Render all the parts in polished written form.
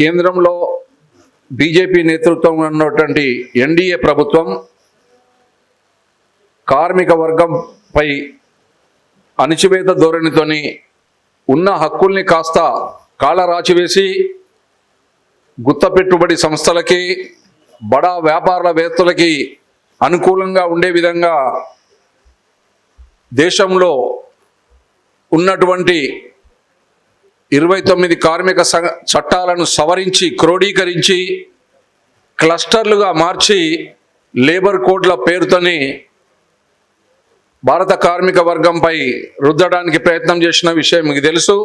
కేంద్రంలో బీజేపీ నేతృత్వంలో ఉన్నటువంటి ఎన్డీఏ ప్రభుత్వం కార్మిక వర్గంపై అణచివేత ధోరణితోని ఉన్న హక్కుల్ని కాస్త కాళ్ళరాచివేసి గుత్త పెట్టుబడి సంస్థలకి బడా వ్యాపారవేత్తలకి అనుకూలంగా ఉండే విధంగా దేశంలో ఉన్నటువంటి 29 కార్మిక చట్టాలను సవరించి క్రోడీకరించి క్లస్టర్లుగా మార్చి లేబర్ కోడ్ల పేరుతోని భారత కార్మిక వర్గంపై రుద్దడానికి ప్రయత్నం చేసిన విషయం మీకు తెలుసు.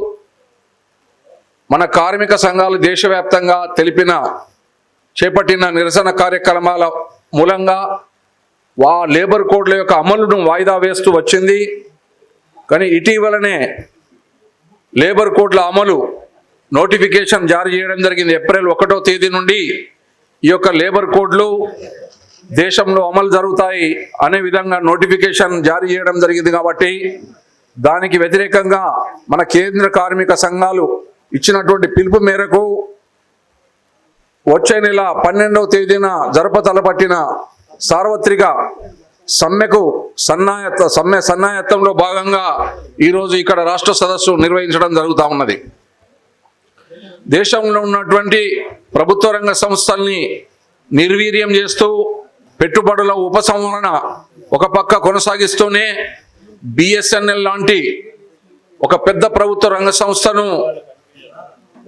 మన కార్మిక సంఘాలు దేశవ్యాప్తంగా చేపట్టిన నిరసన కార్యక్రమాల మూలంగా లేబర్ కోడ్ల యొక్క అమలును వాయిదా వేస్తూ వచ్చింది. కానీ ఇటీవలనే లేబర్ కోడ్ల అమలు నోటిఫికేషన్ జారీ చేయడం జరిగింది. ఏప్రిల్ 1వ తేదీ నుండి ఈ యొక్క లేబర్ కోడ్లు దేశంలో అమలు జరుగుతాయి అనే విధంగా నోటిఫికేషన్ జారీ చేయడం జరిగింది. కాబట్టి దానికి వ్యతిరేకంగా మన కేంద్ర కార్మిక సంఘాలు ఇచ్చినటువంటి పిలుపు మేరకు వచ్చే నెల 12వ తేదీన తలపట్టిన సార్వత్రిక సమ్మెకు సన్నాయత్తంలో భాగంగా ఈరోజు ఇక్కడ రాష్ట్ర సదస్సు నిర్వహించడం జరుగుతూ ఉన్నది. దేశంలో ఉన్నటువంటి ప్రభుత్వ రంగ సంస్థల్ని నిర్వీర్యం చేస్తూ పెట్టుబడుల ఉపసంహరణ ఒక పక్క కొనసాగిస్తూనే బిఎస్ఎన్ఎల్ లాంటి ఒక పెద్ద ప్రభుత్వ రంగ సంస్థను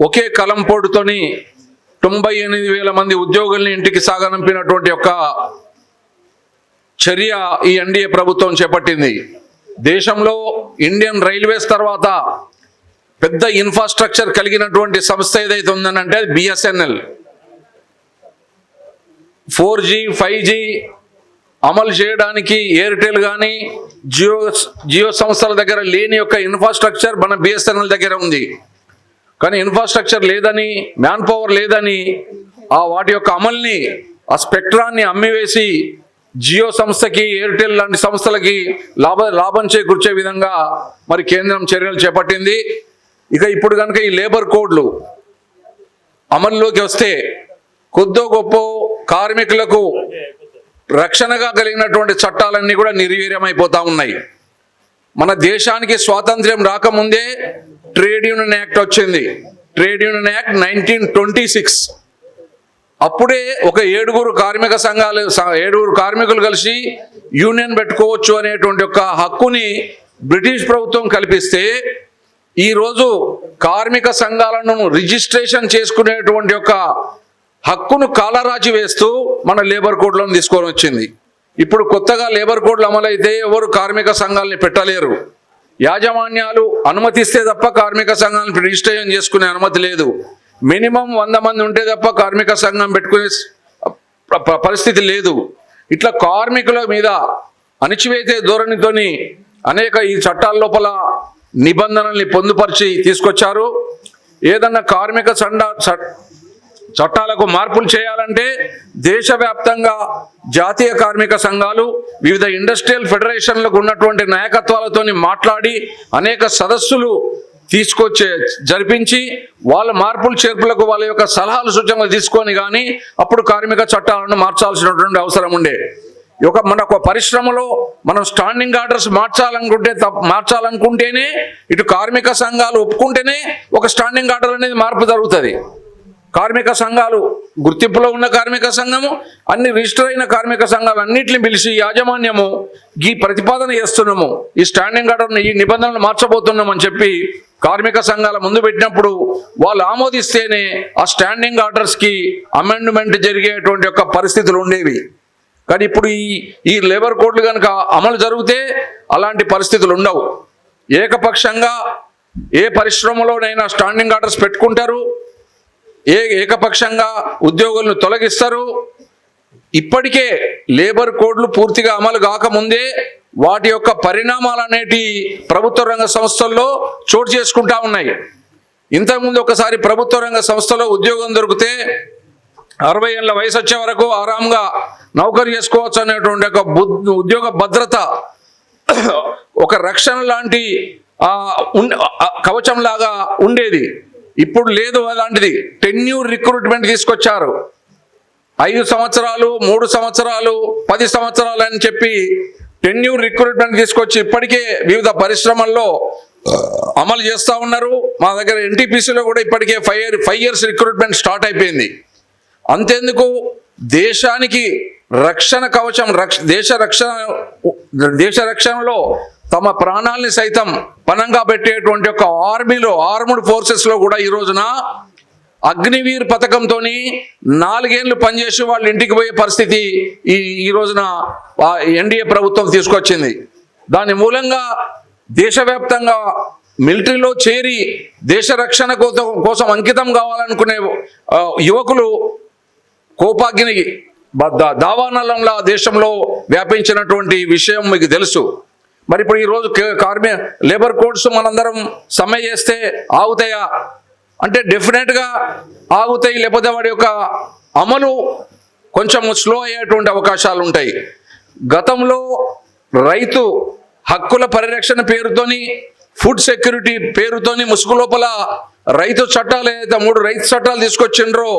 ఒకే కలంపోటుతోని 98,000 మంది ఉద్యోగుల్ని ఇంటికి సాగనంపినటువంటి ఒక చర్య ఈ ఎన్డీఏ ప్రభుత్వం చేపట్టింది. దేశంలో ఇండియన్ రైల్వేస్ తర్వాత పెద్ద ఇన్ఫ్రాస్ట్రక్చర్ కలిగినటువంటి సంస్థ ఏదైతే ఉందనంటే బిఎస్ఎన్ఎల్. 4G 5G అమలు చేయడానికి ఎయిర్టెల్ కానీ జియో సంస్థల దగ్గర లేని యొక్క ఇన్ఫ్రాస్ట్రక్చర్ మన బిఎస్ఎన్ఎల్ దగ్గర ఉంది. కానీ ఇన్ఫ్రాస్ట్రక్చర్ లేదని, మ్యాన్ పవర్ లేదని వాటి యొక్క అమల్ని ఆ స్పెక్ట్రాన్ని అమ్మివేసి జియో సంస్థకి, ఎయిర్టెల్ లాంటి సంస్థలకి లాభం చేకూర్చే విధంగా మరి కేంద్రం చర్యలు చేపట్టింది. ఇక ఇప్పుడు కనుక ఈ లేబర్ కోడ్లు అమల్లోకి వస్తే కొద్దో గొప్ప కార్మికులకు రక్షణగా కలిగినటువంటి చట్టాలన్నీ కూడా నిర్వీర్యమైపోతా ఉన్నాయి. మన దేశానికి స్వాతంత్ర్యం రాకముందే ట్రేడ్ యూనియన్ యాక్ట్ వచ్చింది. Trade union act 1926. అప్పుడే ఒక 7 కార్మికులు కలిసి యూనియన్ పెట్టుకోవచ్చు అనేటువంటి ఒక హక్కుని బ్రిటిష్ ప్రభుత్వం కల్పిస్తే ఈరోజు కార్మిక సంఘాలను రిజిస్ట్రేషన్ చేసుకునేటువంటి ఒక హక్కును కాలరాచి వేస్తూ మన లేబర్ కోడ్లను తీసుకొని వచ్చింది. ఇప్పుడు కొత్తగా లేబర్ కోడ్లు అమలైతే ఎవరు కార్మిక సంఘాలని పెట్టలేరు. యాజమాన్యాలు అనుమతిస్తే తప్ప కార్మిక సంఘాలను రిజిస్ట్రేషన్ చేసుకునే అనుమతి లేదు. మినిమం 100 మంది ఉంటే తప్ప కార్మిక సంఘం పెట్టుకునే పరిస్థితి లేదు. ఇట్లా కార్మికుల మీద అణచివేసే ధోరణితోని అనేక ఈ చట్టాల లోపల నిబంధనల్ని పొందుపరిచి తీసుకొచ్చారు. ఏదన్నా కార్మిక చట్టాలకు మార్పులు చేయాలంటే దేశవ్యాప్తంగా జాతీయ కార్మిక సంఘాలు వివిధ ఇండస్ట్రియల్ ఫెడరేషన్లకు ఉన్నటువంటి నాయకత్వాలతోని మాట్లాడి అనేక సదస్సులు జరిపించి వాళ్ళ మార్పులు చేర్పులకు వాళ్ళ యొక్క సలహాలు సూచనలు తీసుకొని కానీ అప్పుడు కార్మిక చట్టాలను మార్చాల్సినటువంటి అవసరం ఉండే. మన ఒక పరిశ్రమలో మనం స్టాండింగ్ ఆర్డర్స్ మార్చాలనుకుంటేనే ఇటు కార్మిక సంఘాలు ఒప్పుకుంటేనే ఒక స్టాండింగ్ ఆర్డర్ అనేది మార్పు జరుగుతుంది. కార్మిక సంఘాలు గుర్తింపులో ఉన్న కార్మిక సంఘము, అన్ని రిజిస్టర్ అయిన కార్మిక సంఘాలు అన్నింటిని పిలిచి యాజమాన్యము ఈ ప్రతిపాదన చేస్తున్నాము, ఈ స్టాండింగ్ ఆర్డర్ని, ఈ నిబంధనలు మార్చబోతున్నాం అని చెప్పి కార్మిక సంఘాల ముందు పెట్టినప్పుడు వాళ్ళు ఆమోదిస్తేనే ఆ స్టాండింగ్ ఆర్డర్స్కి అమెండ్మెంట్ జరిగేటువంటి యొక్క పరిస్థితులు ఉండేవి. కానీ ఇప్పుడు ఈ లేబర్ కోడ్లు కనుక అమలు జరిగితే అలాంటి పరిస్థితులు ఉండవు. ఏకపక్షంగా ఏ పరిశ్రమలోనైనా స్టాండింగ్ ఆర్డర్స్ పెట్టుకుంటారు, ఏకపక్షంగా ఉద్యోగులను తొలగిస్తారు. ఇప్పటికే లేబర్ కోడ్లు పూర్తిగా అమలు కాకముందే వాటి యొక్క పరిణామాలు అనేటి ప్రభుత్వ రంగ సంస్థల్లో చోటు చేసుకుంటా ఉన్నాయి. ఇంతకుముందు ఒకసారి ప్రభుత్వ రంగ సంస్థలో ఉద్యోగం దొరికితే 60 ఏళ్ళ వయసు వచ్చే వరకు ఆరాంగా నౌకరీ చేసుకోవచ్చు అనేటువంటి ఒక ఉద్యోగ భద్రత, ఒక రక్షణ లాంటి కవచం లాగా ఉండేది. ఇప్పుడు లేదు అలాంటిది. టెన్యూర్ రిక్రూట్మెంట్ తీసుకొచ్చారు. 5 సంవత్సరాలు, 3 సంవత్సరాలు, 10 సంవత్సరాలు అని చెప్పి టెన్యూర్ రిక్రూట్మెంట్ తీసుకొచ్చి ఇప్పటికే వివిధ పరిశ్రమల్లో అమలు చేస్తూ ఉన్నారు. మా దగ్గర ఎన్టీపీసీలో కూడా ఇప్పటికే 5 ఇయర్స్ రిక్రూట్మెంట్ స్టార్ట్ అయిపోయింది. అంతేందుకు దేశానికి రక్షణ కవచం, దేశ రక్షణలో తమ ప్రాణాలని సైతం పణంగా పెట్టేటువంటి ఒక ఆర్మీలో, ఆర్మ్డ్ ఫోర్సెస్లో కూడా ఈ రోజున అగ్నివీర్ పథకంతో 4 ఏళ్ళు పనిచేసి వాళ్ళు ఇంటికి పోయే పరిస్థితి ఈ రోజున ఎన్డీఏ ప్రభుత్వం తీసుకొచ్చింది. దాని మూలంగా దేశవ్యాప్తంగా మిలిటరీలో చేరి దేశ రక్షణ కోసం అంకితం కావాలనుకునే యువకులు కోపాగ్ని దావానలంలా దేశంలో వ్యాపించినటువంటి విషయం మీకు తెలుసు. మరి ఇప్పుడు ఈరోజు లేబర్ కోడ్స్ మనందరం సమ్మె చేస్తే ఆగుతాయా అంటే డెఫినెట్గా ఆగుతాయి. లేకపోతే వాడి యొక్క అమలు కొంచెం స్లో అయ్యేటువంటి అవకాశాలు ఉంటాయి. గతంలో రైతు హక్కుల పరిరక్షణ పేరుతోని, ఫుడ్ సెక్యూరిటీ పేరుతోని ముసుగు లోపల రైతు చట్టాలు ఏదైతే 3 రైతు చట్టాలు తీసుకొచ్చిండ్రో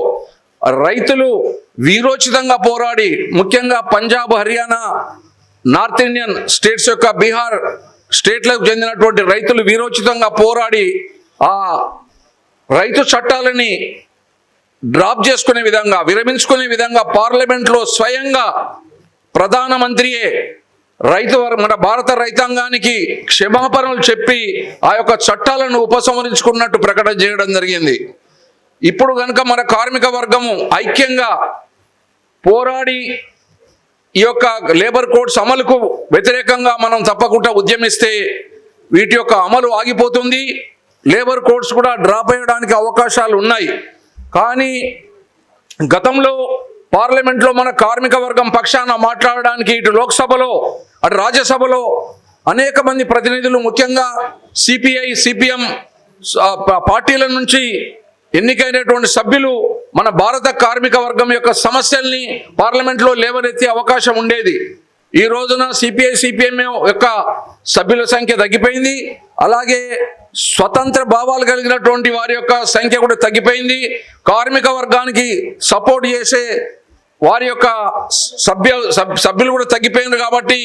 రైతులు వీరోచితంగా పోరాడి, ముఖ్యంగా Punjab, Haryana, north Indian states యొక్క బీహార్ స్టేట్లకు చెందినటువంటి రైతులు వీరోచితంగా పోరాడి ఆ రైతు చట్టాలని డ్రాప్ చేసుకునే విధంగా, విరమించుకునే విధంగా పార్లమెంట్లో స్వయంగా ప్రధానమంత్రియే మన భారత రైతాంగానికి క్షమాపణలు చెప్పి ఆ యొక్క చట్టాలను ఉపసంహరించుకున్నట్టు ప్రకటన చేయడం జరిగింది. ఇప్పుడు కనుక మన కార్మిక వర్గము ఐక్యంగా పోరాడి ఈ యొక్క లేబర్ కోడ్స్ అమలుకు వ్యతిరేకంగా మనం తప్పకుండా ఉద్యమిస్తే వీటి యొక్క అమలు ఆగిపోతుంది. లేబర్ కోడ్స్ కూడా డ్రాప్ అయ్యడానికి అవకాశాలు ఉన్నాయి. కానీ గతంలో పార్లమెంట్లో మన కార్మిక వర్గం పక్షాన మాట్లాడడానికి ఇటు లోక్సభలో అటు రాజ్యసభలో అనేక మంది ప్రతినిధులు, ముఖ్యంగా సిపిఐ, సిపిఎం పార్టీల నుంచి ఎన్నికైనటువంటి సభ్యులు మన భారత కార్మిక వర్గం యొక్క సమస్యల్ని పార్లమెంట్లో లేవనెత్తే అవకాశం ఉండేది. ఈ రోజున సిపిఐ, సిపిఎం యొక్క సభ్యుల సంఖ్య తగ్గిపోయింది. అలాగే స్వతంత్ర భావాలు కలిగినటువంటి వారి యొక్క సంఖ్య కూడా తగ్గిపోయింది. కార్మిక వర్గానికి సపోర్ట్ చేసే వారి యొక్క సభ్యులు కూడా తగ్గిపోయింది. కాబట్టి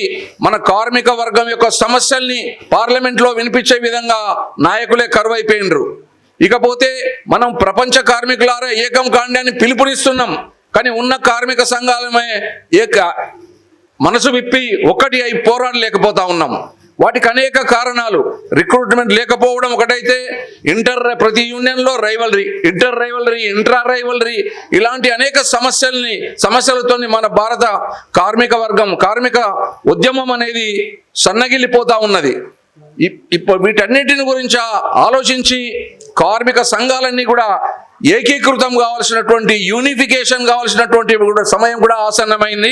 మన కార్మిక వర్గం యొక్క సమస్యల్ని పార్లమెంట్లో వినిపించే విధంగా నాయకులే కరువైపోయినరు. ఇకపోతే మనం ప్రపంచ కార్మికులారా ఏకం కాండి అని పిలుపునిస్తున్నాం. కానీ ఉన్న కార్మిక సంఘాలమే మనసు విప్పి ఒక్కటి అయి పోరాడలేకపోతా ఉన్నాం. వాటికి అనేక కారణాలు. రిక్రూట్మెంట్ లేకపోవడం ఒకటైతే, ప్రతి యూనియన్లో rivalry, inter rivalry, intra rivalry, ఇలాంటి అనేక సమస్యలతో మన భారత కార్మిక ఉద్యమం అనేది సన్నగిల్లిపోతా ఉన్నది. ఇప్పుడు వీటన్నిటిని గురించి ఆలోచించి కార్మిక సంఘాలన్నీ కూడా ఏకీకృతం కావాల్సినటువంటి, యూనిఫికేషన్ కావాల్సినటువంటి సమయం కూడా ఆసన్నమైంది.